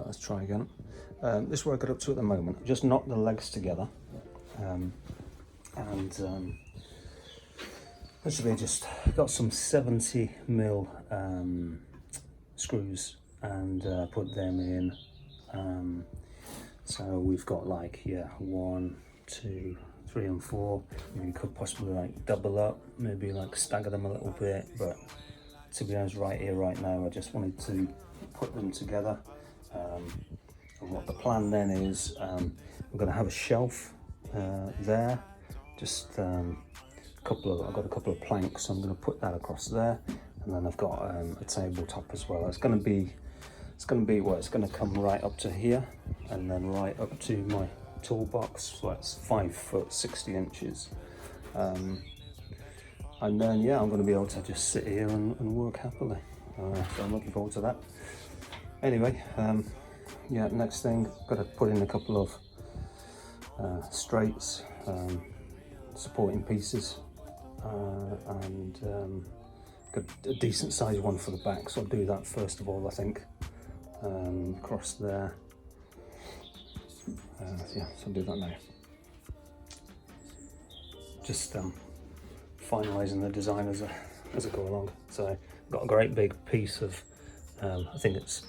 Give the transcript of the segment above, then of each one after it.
let's try again. This is where I got up to at the moment. Just knocked the legs together, and actually just got some 70mm screws and put them in. So we've got like, yeah, 1, 2, 3 and 4. We could possibly like double up, maybe like stagger them a little bit, but to be honest, right here, right now, I just wanted to put them together. And what the plan then is, we're going to have a shelf there. Just I've got a couple of planks, so I'm going to put that across there, and then I've got a tabletop as well. It's going to be well, it's going to come right up to here, and then right up to my toolbox. So that's 5 foot 60 inches. And then yeah, I'm going to be able to just sit here and work happily. So I'm looking forward to that. Anyway, yeah, next thing, got to put in a couple of straights, supporting pieces, and got a decent sized one for the back. So I'll do that first of all, I think. Across there. Yeah, so I'll do that now. Just finalising the design as I go along. So I've got a great big piece of, I think it's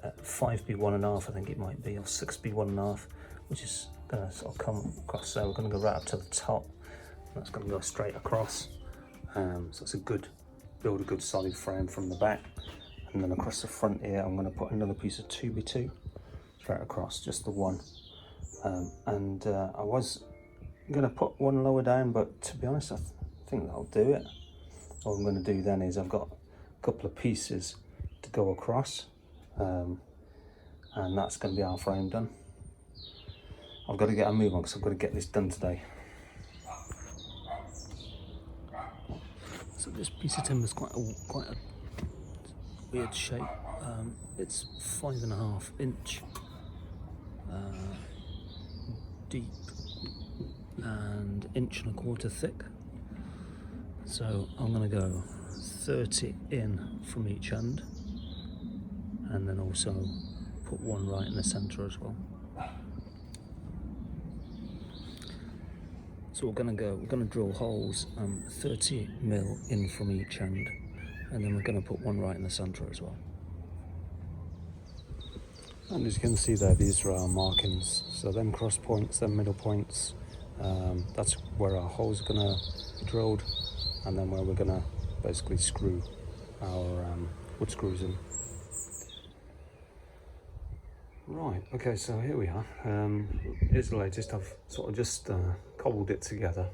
5B1.5, I think it might be, or 6B1.5, which is going to sort of come across there. We're going to go right up to the top. That's going to go straight across. So it's build a good solid frame from the back. And then across the front here, I'm going to put another piece of 2B2 straight across, just the one. I was going to put one lower down, but to be honest, I think that'll do it. What I'm going to do then is I've got a couple of pieces to go across, and that's going to be our frame done. I've got to get a move on because I've got to get this done today. So this piece of timber is quite a weird shape. It's 5.5 inch deep and 1.25 inches thick. So I'm going to go 30 in from each end, and then also put one right in the centre as well. So we're going to drill holes 30mm in from each end, and then we're going to put one right in the centre as well. And as you can see there, these are our markings. So them cross points, them middle points, that's where our holes are going to be drilled, and then where we're going to basically screw our wood screws in. Right, okay, so here we are. Here's the latest. I've sort of just cobbled it together.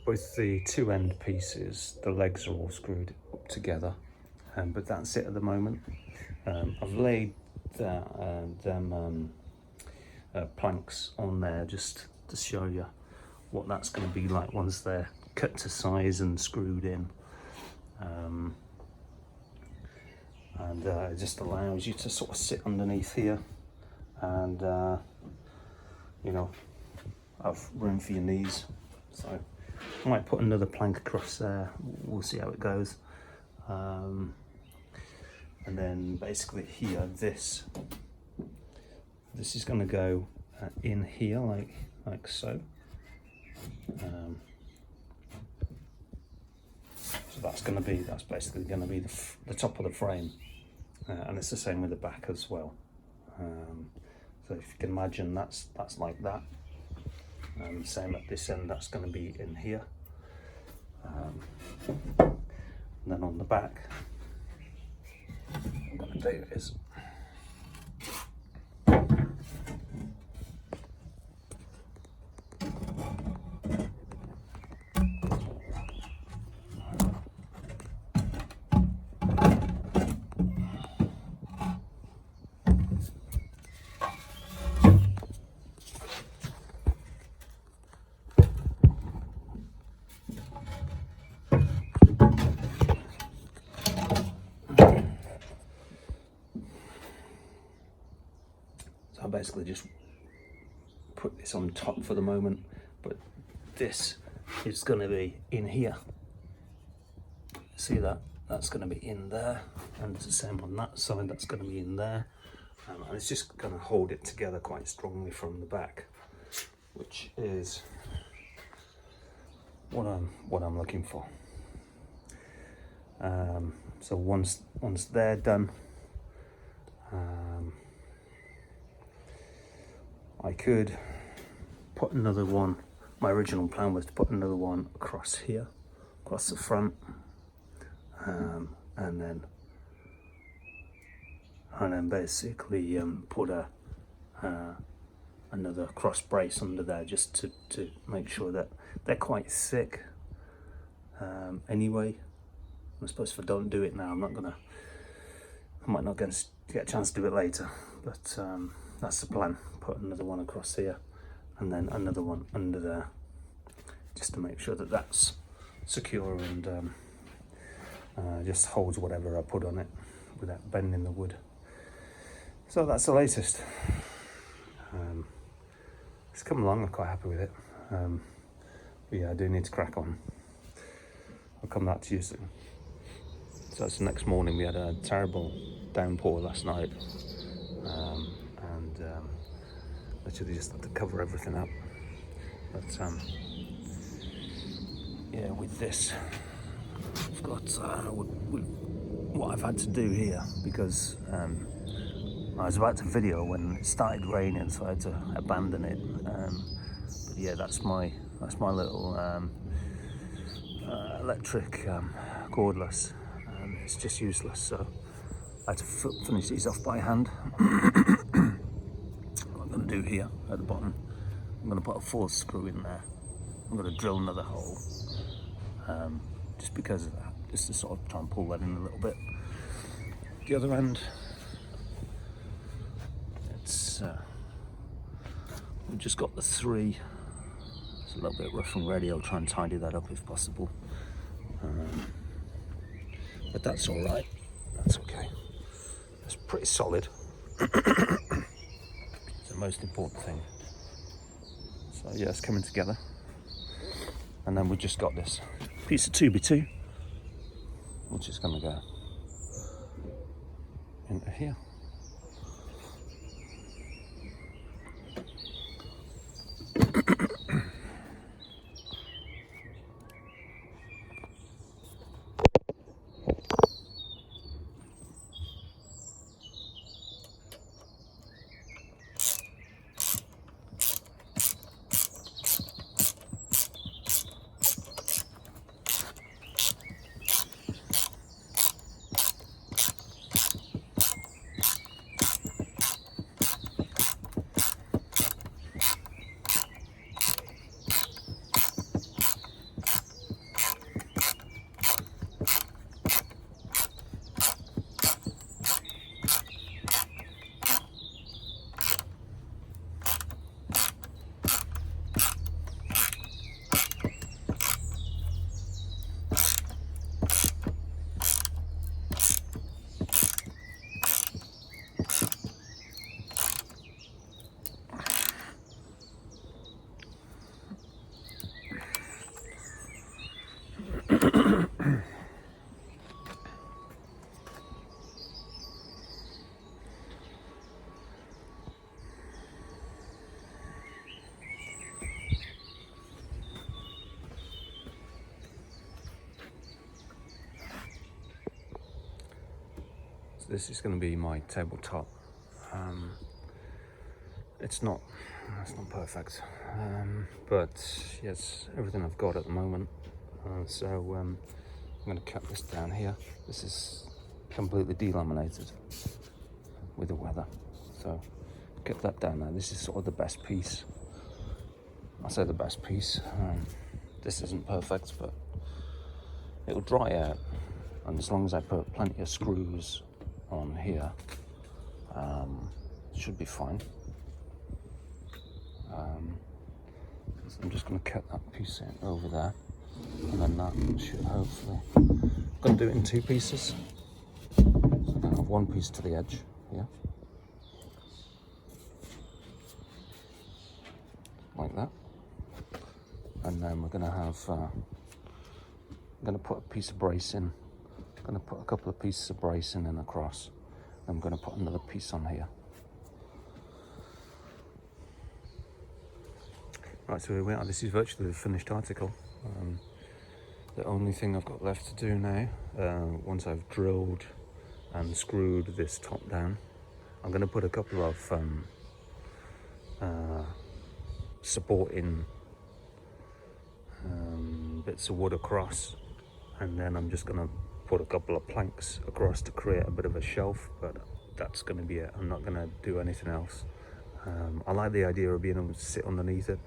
Both the two end pieces, the legs are all screwed up together, but that's it at the moment. I've laid them planks on there just to show you what that's going to be like once they're cut to size and screwed in. It just allows you to sort of sit underneath here and you know, have room for your knees. So I might put another plank across there, we'll see how it goes. And then basically here, this is going to go in here like so. So that's basically going to be the top of the frame, and it's the same with the back as well. So if you can imagine, that's like that. Same at this end, that's going to be in here. And then on the back, what I'm going to do is I basically just put this on top for the moment, but this is going to be in here. See that? that's going to be in there, and it's the same on that side, that's going to be in there, and it's just going to hold it together quite strongly from the back, which is what I'm looking for. So once they're done, I could put another one. My original plan was to put another one across here, across the front, and then basically put another cross brace under there, just to make sure that they're quite thick. Anyway, I suppose if I don't do it now, I might not get a chance to do it later, but that's the plan. Put another one across here and then another one under there, just to make sure that that's secure and just holds whatever I put on it without bending the wood. So that's the latest. It's come along, I'm quite happy with it. But yeah, I do need to crack on. I'll come back to you soon. So that's the next morning. We had a terrible downpour last night, and literally just had to cover everything up. But yeah, with this, I've got what I've had to do here, because I was about to video when it started raining, so I had to abandon it. But yeah, that's my little electric cordless. It's just useless, so I had to finish these off by hand. What I'm going to do here at the bottom, I'm going to put a 4th screw in there. I'm going to drill another hole, just because of that, just to sort of try and pull that in a little bit. The other end, it's we've just got the 3. It's a little bit rough and ready. I'll try and tidy that up if possible. But that's all right. That's okay. That's pretty solid. It's the most important thing. So yeah, it's coming together. And then we just got this piece of 2x2, which is going to go into here. This is going to be my tabletop. It's not perfect, but yes, everything I've got at the moment. So I'm going to cut this down here. This is completely delaminated with the weather, so cut that down there. This is sort of the best piece. I say the best piece. This isn't perfect, but it will dry out, and as long as I put plenty of screws on here, it should be fine. So I'm just going to cut that piece in over there, and then that should hopefully, I'm going to do it in 2 pieces. So I'm going to have 1 piece to the edge here, like that, and then we're going to have I'm going to put a piece of brace in going to put a couple of pieces of bracing in across. I'm going to put another piece on here. Right, so here we are. This is virtually the finished article. The only thing I've got left to do now, once I've drilled and screwed this top down, I'm going to put a couple of supporting bits of wood across, and then I'm just going to put a couple of planks across to create a bit of a shelf, but that's going to be it. I'm not going to do anything else. I like the idea of being able to sit underneath it.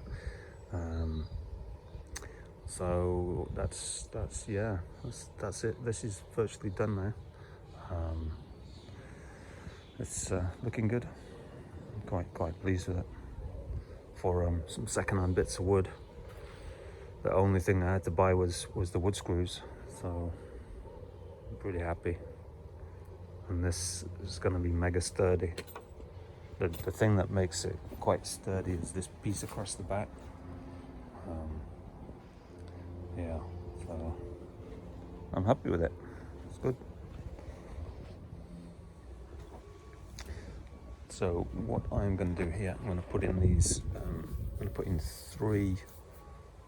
So that's it. This is virtually done now. It's looking good. I'm quite pleased with it. For some second-hand bits of wood, the only thing I had to buy was the wood screws. So I'm pretty happy. And this is going to be mega sturdy. The thing that makes it quite sturdy is this piece across the back. Yeah, so I'm happy with it. It's good. So what I'm going to do here, I'm going to put in these. I'm going to put in 3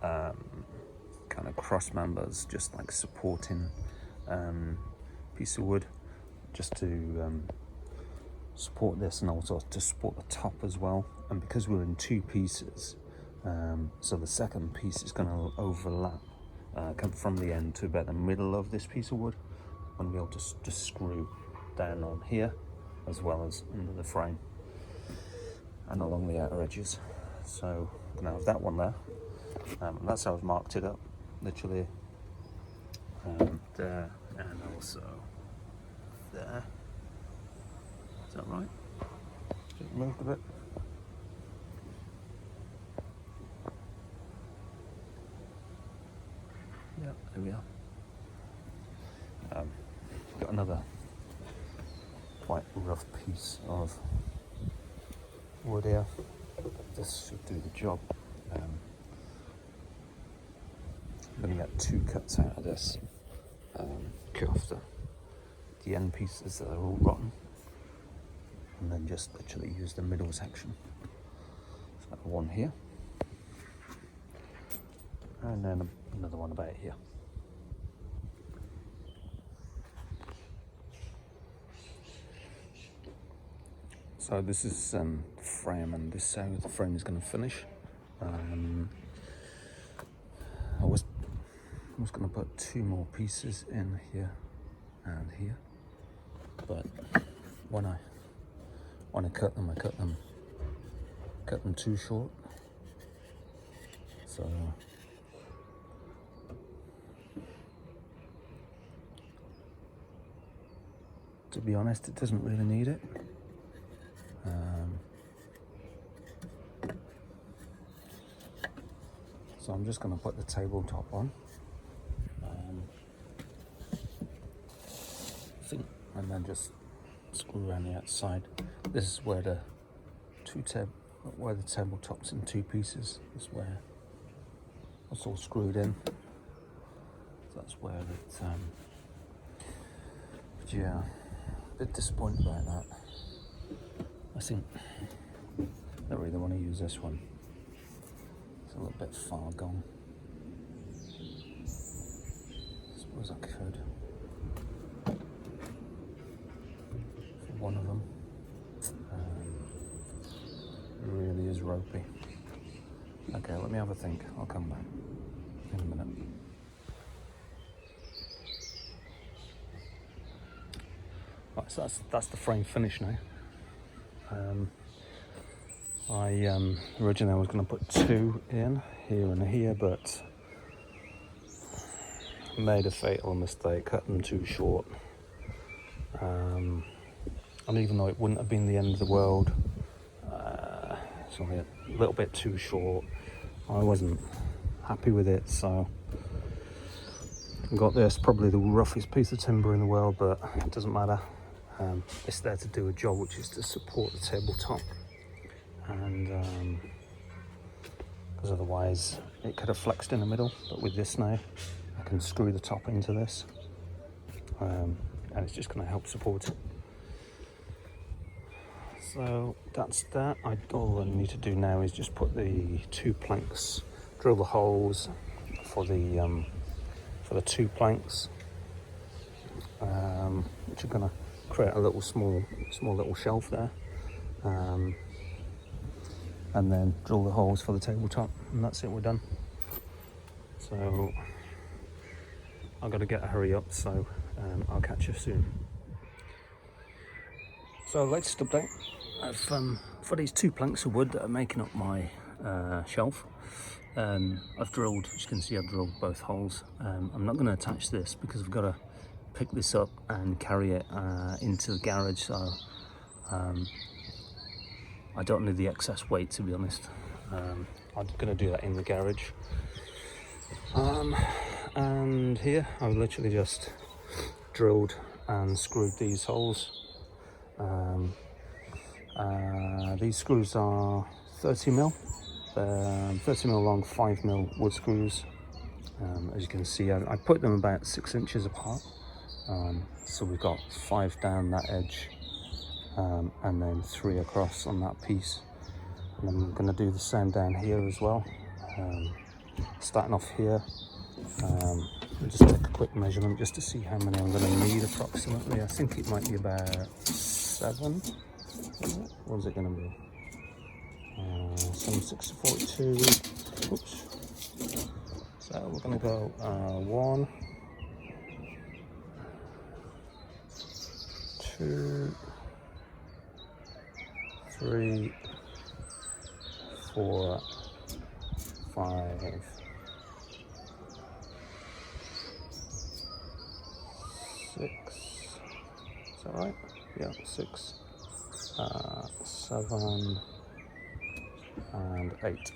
kind of cross members, just like supporting piece of wood, just to support this, and also to support the top as well. And because we're in 2 pieces, so the second piece is going to overlap, come from the end to about the middle of this piece of wood. I'm going to be able to just screw down on here, as well as under the frame and along the outer edges. So I'm going to have that one there. And that's how I've marked it up, literally. There, and also there. Is that right? Just moved a bit. Yeah, there we are. Got another quite rough piece of wood here. This should do the job. I'm going to get 2 cuts out of this. Cut off the end pieces that are all rotten, and then just literally use the middle section. So one here, and then another one about here. So this is the frame, and this is how the frame is going to finish. I was going to put 2 more pieces in here and here, but when I cut them, I cut them too short. So to be honest, it doesn't really need it. So I'm just going to put the tabletop on, and then just screw around the outside. This is where the tabletop's in 2 pieces. This is where it's all screwed in. So that's where it. But yeah, a bit disappointed about that. I think I don't really want to use this one. It's a little bit far gone. I suppose I could. For one of them. It really is ropey. Okay, let me have a think. I'll come back in a minute. Right, so that's the frame finish now. Originally I was going to put 2 in here and here, but made a fatal mistake, cut them too short. And even though it wouldn't have been the end of the world, it's only a little bit too short. I wasn't happy with it, so I got this, probably the roughest piece of timber in the world, but it doesn't matter. It's there to do a job, which is to support the tabletop, and because otherwise it could have flexed in the middle. But with this now, I can screw the top into this, and it's just going to help support it. So that's that. All I need to do now is just put the 2 planks, drill the holes for the 2 planks, which are going to create a little small little shelf there, and then drill the holes for the tabletop, and that's it, we're done. So I've got to get a hurry up, so I'll catch you soon. So latest update, for these 2 planks of wood that are making up my shelf, I've drilled, as you can see, I've drilled both holes. I'm not going to attach this because I've got to pick this up and carry it into the garage, so I don't need the excess weight, to be honest. I'm going to do that in the garage. And here I've literally just drilled and screwed these holes. These screws are 30mm. They're 30mm long, 5mm wood screws. As you can see, I put them about 6 inches apart. So we've got 5 down that edge, and then 3 across on that piece. And I'm going to do the same down here as well. Starting off here, I'll just take a quick measurement just to see how many I'm going to need approximately. I think it might be about 7. What is it going to be? 7, 6, 42. Oops. So we're going to go 1, 2, 3, 4, 5, 6. Is that right? Yeah, 6, 7, and 8.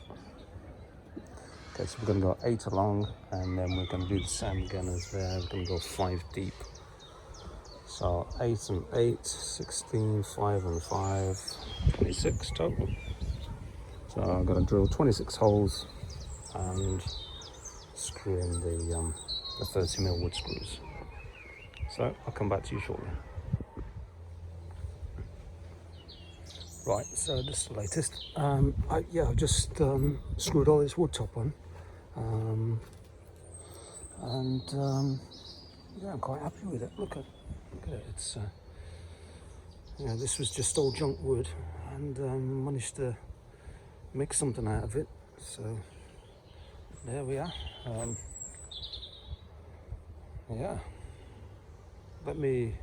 Okay, so we're going to go 8 along, and then we're going to do the same again as there. We're going to go 5 deep. So 8 and 8, 16, 5 and 5, 26 total. So I'm going to drill 26 holes and screw in the 30mm wood screws. So I'll come back to you shortly. Right, so this is the latest. I've just screwed all this wood top on, yeah, I'm quite happy with it. Look at it. It's this was just all junk wood, and managed to make something out of it. So there we are. Yeah, let me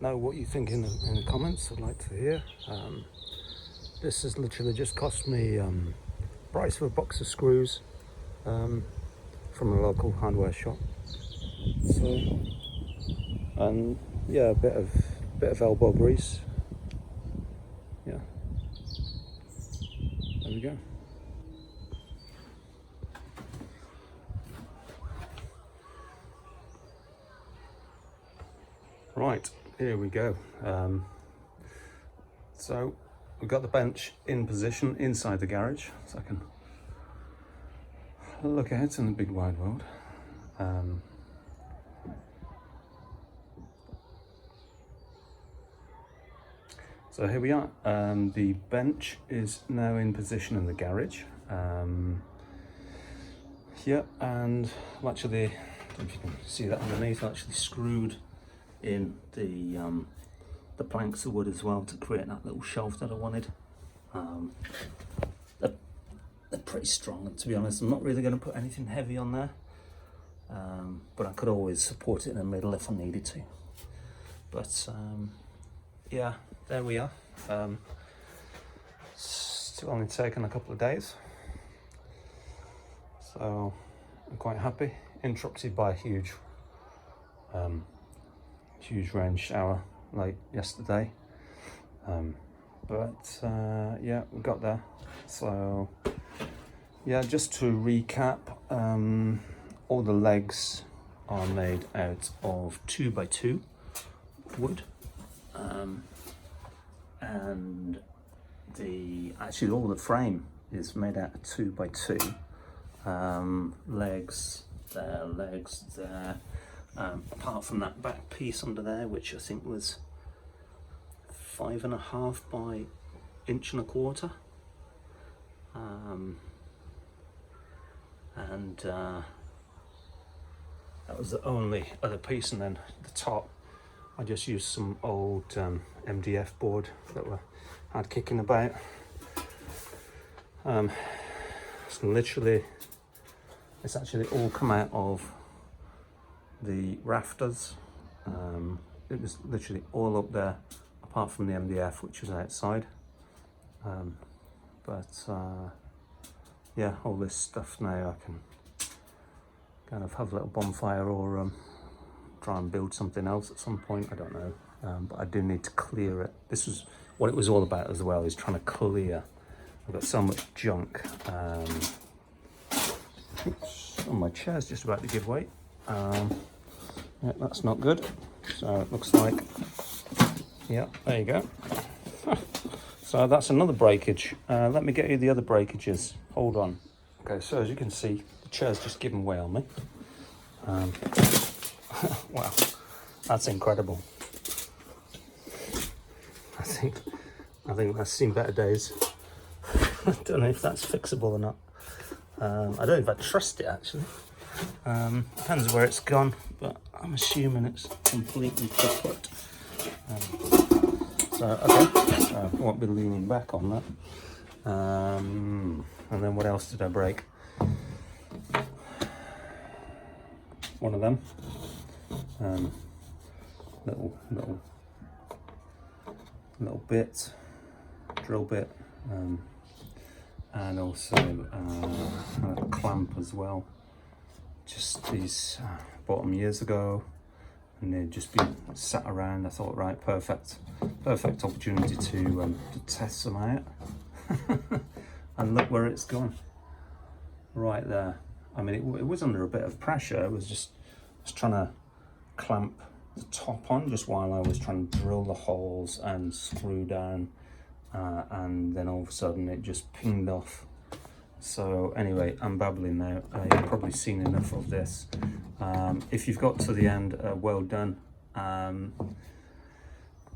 know what you think in the comments. I'd like to hear. This has literally just cost me price for a box of screws from a local hardware shop. So, and yeah, a bit of elbow grease. Yeah, there we go. Right, here we go. So we've got the bench in position inside the garage, so I can look out in the big wide world. So here we are. The bench is now in position in the garage. Yeah, and I'm actually, I don't know if you can see that underneath, I actually screwed in the planks of wood as well to create that little shelf that I wanted. They're pretty strong, and to be honest, I'm not really going to put anything heavy on there, but I could always support it in the middle if I needed to. But yeah, there we are. Still only taken a couple of days, so I'm quite happy. Interrupted by a huge rain shower late yesterday, but yeah, we got there. So yeah, just to recap, all the legs are made out of 2x2 wood, and actually all the frame is made out of 2x2. Legs there, apart from that back piece under there, which I think was 5.5 by 1.25 inches. That was the only other piece, and then the top I just used some old MDF board that were had kicking about. It's actually all come out of the rafters. It was literally all up there apart from the MDF, which was outside. Yeah, all this stuff now I can kind of have a little bonfire or try and build something else at some point, I don't know. But I do need to clear it. This was what it was all about as well, is trying to clear. I've got so much junk. Oops, oh, my chair's just about to give way. Yeah, that's not good. So it looks like, yeah, there you go. So that's another breakage. Let me get you the other breakages. Hold on. Okay, so as you can see, the chair's just given way on me. Wow, that's incredible. I think that's seen better days. I don't know if that's fixable or not. I don't know if I trust it actually. Depends where it's gone, but I'm assuming it's completely kaput. So okay, so I won't be leaning back on that. And then what else did I break? One of them. Little bit, drill bit, and also a clamp as well. Just these bought them years ago, and they'd just been sat around. I thought, right, perfect opportunity to test them out. And look where it's gone, right there. I mean, it was under a bit of pressure. It was just trying to clamp the top on just while I was trying to drill the holes and screw down, and then all of a sudden it just pinged off. So anyway, I'm babbling now. You've probably seen enough of this. If you've got to the end, well done.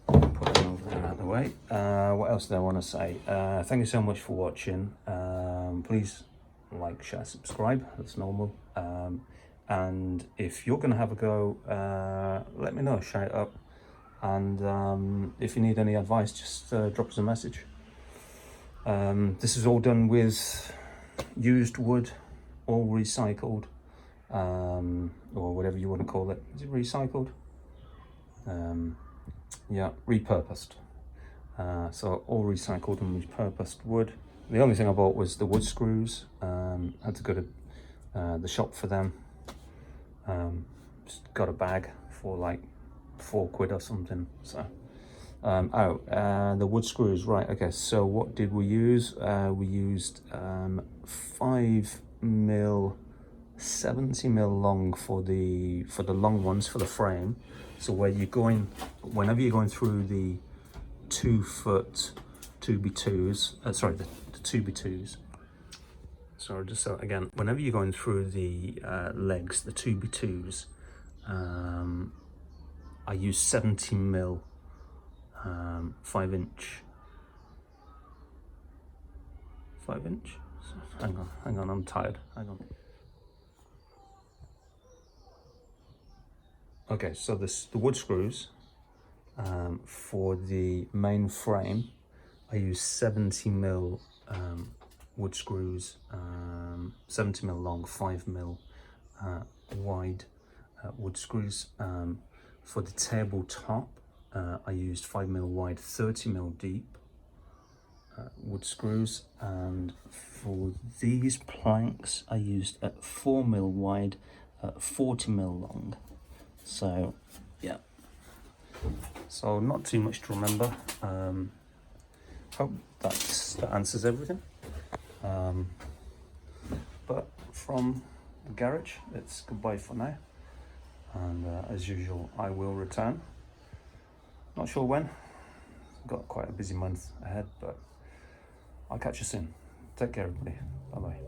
Put it over there out of the way. What else do I want to say? Thank you so much for watching. Please like, share, subscribe. That's normal. And if you're going to have a go, let me know, shout up. And if you need any advice, just drop us a message. This is all done with used wood, all recycled, or whatever you want to call it. Is it recycled? Yeah, repurposed. So all recycled and repurposed wood. The only thing I bought was the wood screws. Had to go to the shop for them. Just got a bag for like £4 or something. So the wood screws, right? Okay, so what did we use? We used 5mm 70mm long for the long ones for the frame. So where you're going, whenever you're going through the 2-foot 2x2s, sorry, the 2x2s. So just so again, whenever you're going through the legs, the 2x2s, I use 70mm 5-inch. 5-inch. So, hang on, I'm tired. Hang on. Okay, so the wood screws for the main frame, I use 70mm wood screws, 70mm long, 5mm wide wood screws. For the tabletop, I used 5mm wide, 30mm deep wood screws, and for these planks, I used 4mm wide, 40mm long. So yeah, so not too much to remember. Hope that answers everything. But from the garage, it's goodbye for now, and as usual I will return. Not sure when. Got quite a busy month ahead, but I'll catch you soon. Take care everybody. Bye bye.